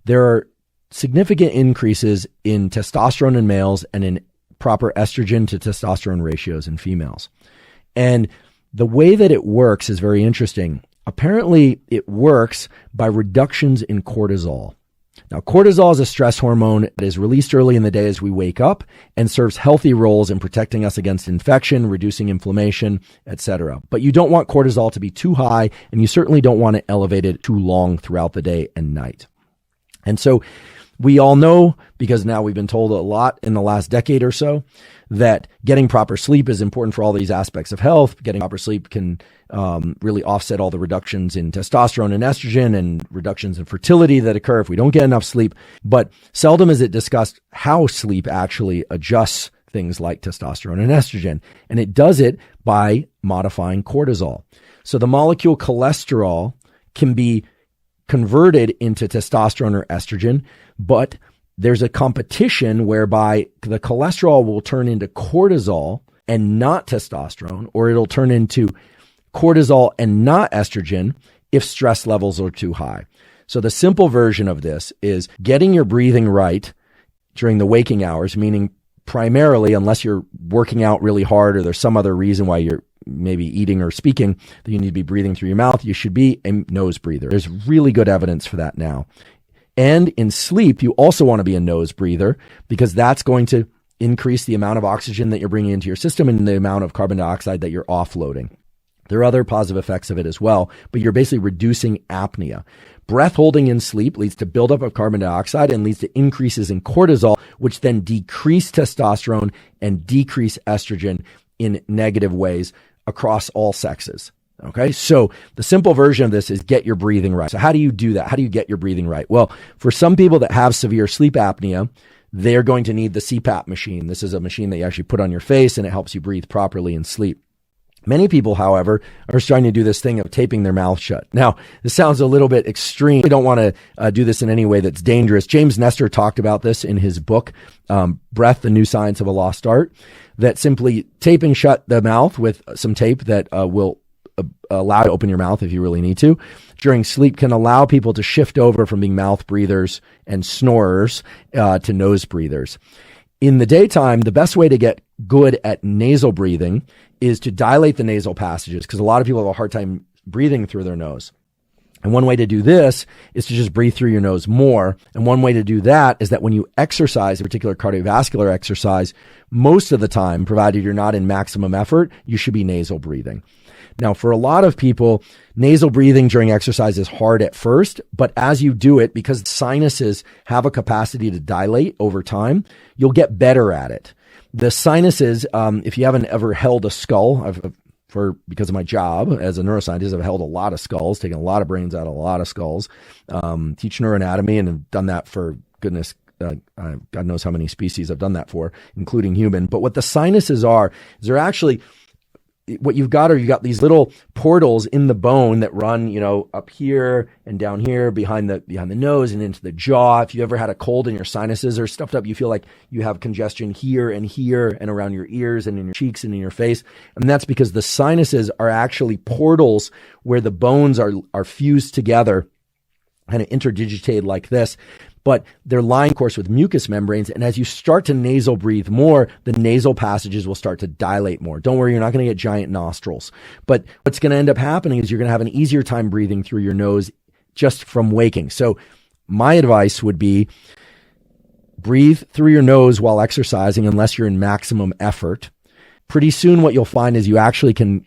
there are significant increases in testosterone in males and in proper estrogen to testosterone ratios in females. And the way that it works is very interesting. Apparently, it works by reductions in cortisol. Now, cortisol is a stress hormone that is released early in the day as we wake up and serves healthy roles in protecting us against infection, reducing inflammation, etc. But you don't want cortisol to be too high, and you certainly don't want it elevated too long throughout the day and night. And so we all know, because now we've been told a lot in the last decade or so, that getting proper sleep is important for all these aspects of health. Getting proper sleep can really offset all the reductions in testosterone and estrogen and reductions in fertility that occur if we don't get enough sleep. But seldom is it discussed how sleep actually adjusts things like testosterone and estrogen. And it does it by modifying cortisol. So the molecule cholesterol can be converted into testosterone or estrogen, but there's a competition whereby the cholesterol will turn into cortisol and not testosterone, or it'll turn into cortisol and not estrogen if stress levels are too high. So the simple version of this is getting your breathing right during the waking hours, meaning primarily, unless you're working out really hard or there's some other reason why you're maybe eating or speaking that you need to be breathing through your mouth, you should be a nose breather. There's really good evidence for that now. And in sleep, you also want to be a nose breather because that's going to increase the amount of oxygen that you're bringing into your system and the amount of carbon dioxide that you're offloading. There are other positive effects of it as well, but you're basically reducing apnea. Breath holding in sleep leads to buildup of carbon dioxide and leads to increases in cortisol, which then decrease testosterone and decrease estrogen in negative ways across all sexes. Okay, so the simple version of this is get your breathing right. So how do you do that? How do you get your breathing right? Well, for some people that have severe sleep apnea, they're going to need the CPAP machine. This is a machine that you actually put on your face and it helps you breathe properly in sleep. Many people, however, are starting to do this thing of taping their mouth shut. Now, this sounds a little bit extreme. We don't want to do this in any way that's dangerous. James Nestor talked about this in his book, Breath, The New Science of a Lost Art, that simply taping shut the mouth with some tape that will allow you to open your mouth if you really need to during sleep can allow people to shift over from being mouth breathers and snorers to nose breathers. In the daytime, the best way to get good at nasal breathing is to dilate the nasal passages because a lot of people have a hard time breathing through their nose. And one way to do this is to just breathe through your nose more. And one way to do that is that when you exercise, a particular cardiovascular exercise, most of the time, provided you're not in maximum effort, you should be nasal breathing. Now, for a lot of people, nasal breathing during exercise is hard at first, but as you do it, because sinuses have a capacity to dilate over time, you'll get better at it. The sinuses, if you haven't ever held a skull, because of my job as a neuroscientist, I've held a lot of skulls, taken a lot of brains out of a lot of skulls, teach neuroanatomy, and have done that for goodness, God knows how many species I've done that for, including human. But what the sinuses are, is they're actually, what you've got these little portals in the bone that run, up here and down here behind the nose and into the jaw. If you ever had a cold and your sinuses are stuffed up, you feel like you have congestion here and around your ears and in your cheeks and in your face. And that's because the sinuses are actually portals where the bones are fused together, kind of interdigitated like this. But they're lined, of course, with mucous membranes. And as you start to nasal breathe more, the nasal passages will start to dilate more. Don't worry, you're not going to get giant nostrils. But what's going to end up happening is you're going to have an easier time breathing through your nose just from waking. So my advice would be breathe through your nose while exercising unless you're in maximum effort. Pretty soon what you'll find is you actually can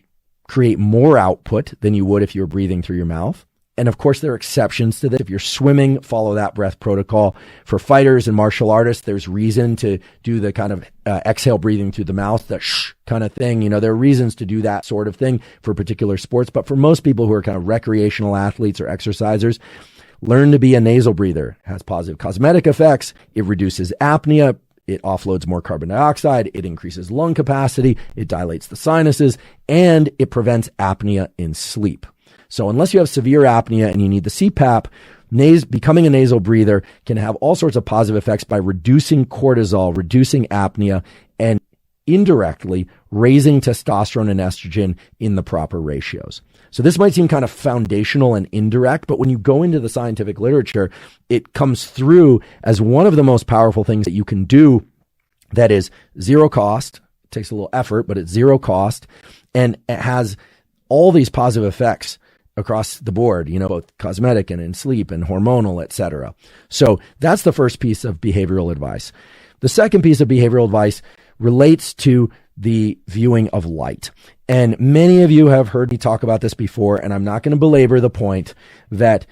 create more output than you would if you were breathing through your mouth. And of course, there are exceptions to this. If you're swimming, follow that breath protocol. For fighters and martial artists, there's reason to do the kind of exhale breathing through the mouth, the shh kind of thing. There are reasons to do that sort of thing for particular sports. But for most people who are kind of recreational athletes or exercisers, learn to be a nasal breather. It has positive cosmetic effects. It reduces apnea. It offloads more carbon dioxide. It increases lung capacity. It dilates the sinuses, and it prevents apnea in sleep. So unless you have severe apnea and you need the CPAP, becoming a nasal breather can have all sorts of positive effects by reducing cortisol, reducing apnea, and indirectly raising testosterone and estrogen in the proper ratios. So this might seem kind of foundational and indirect, but when you go into the scientific literature, it comes through as one of the most powerful things that you can do that is zero cost. It takes a little effort, but it's zero cost, and it has all these positive effects across the board, both cosmetic and in sleep and hormonal, etc. So that's the first piece of behavioral advice. The second piece of behavioral advice relates to the viewing of light. And many of you have heard me talk about this before, and I'm not going to belabor the point that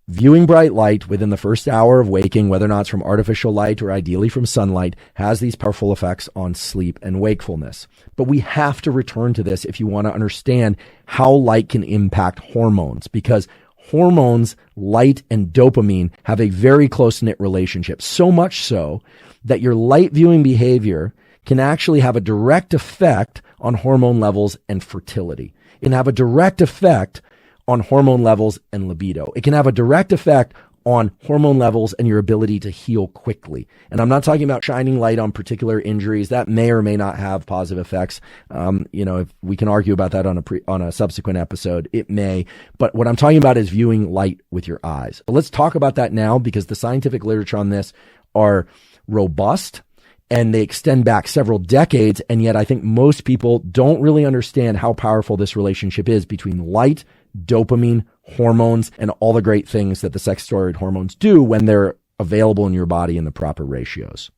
viewing bright light within the first hour of waking, whether or not it's from artificial light or ideally from sunlight, has these powerful effects on sleep and wakefulness. But we have to return to this if you want to understand how light can impact hormones, because hormones, light and dopamine have a very close-knit relationship, so much so that your light viewing behavior can actually have a direct effect on hormone levels and fertility. It can have a direct effect on hormone levels and libido. It can have a direct effect on hormone levels and your ability to heal quickly. And I'm not talking about shining light on particular injuries. That may or may not have positive effects. If we can argue about that on a subsequent episode, it may. But what I'm talking about is viewing light with your eyes. So let's talk about that now, because the scientific literature on this are robust, and they extend back several decades. And yet I think most people don't really understand how powerful this relationship is between light, dopamine, hormones, and all the great things that the sex steroid hormones do when they're available in your body in the proper ratios.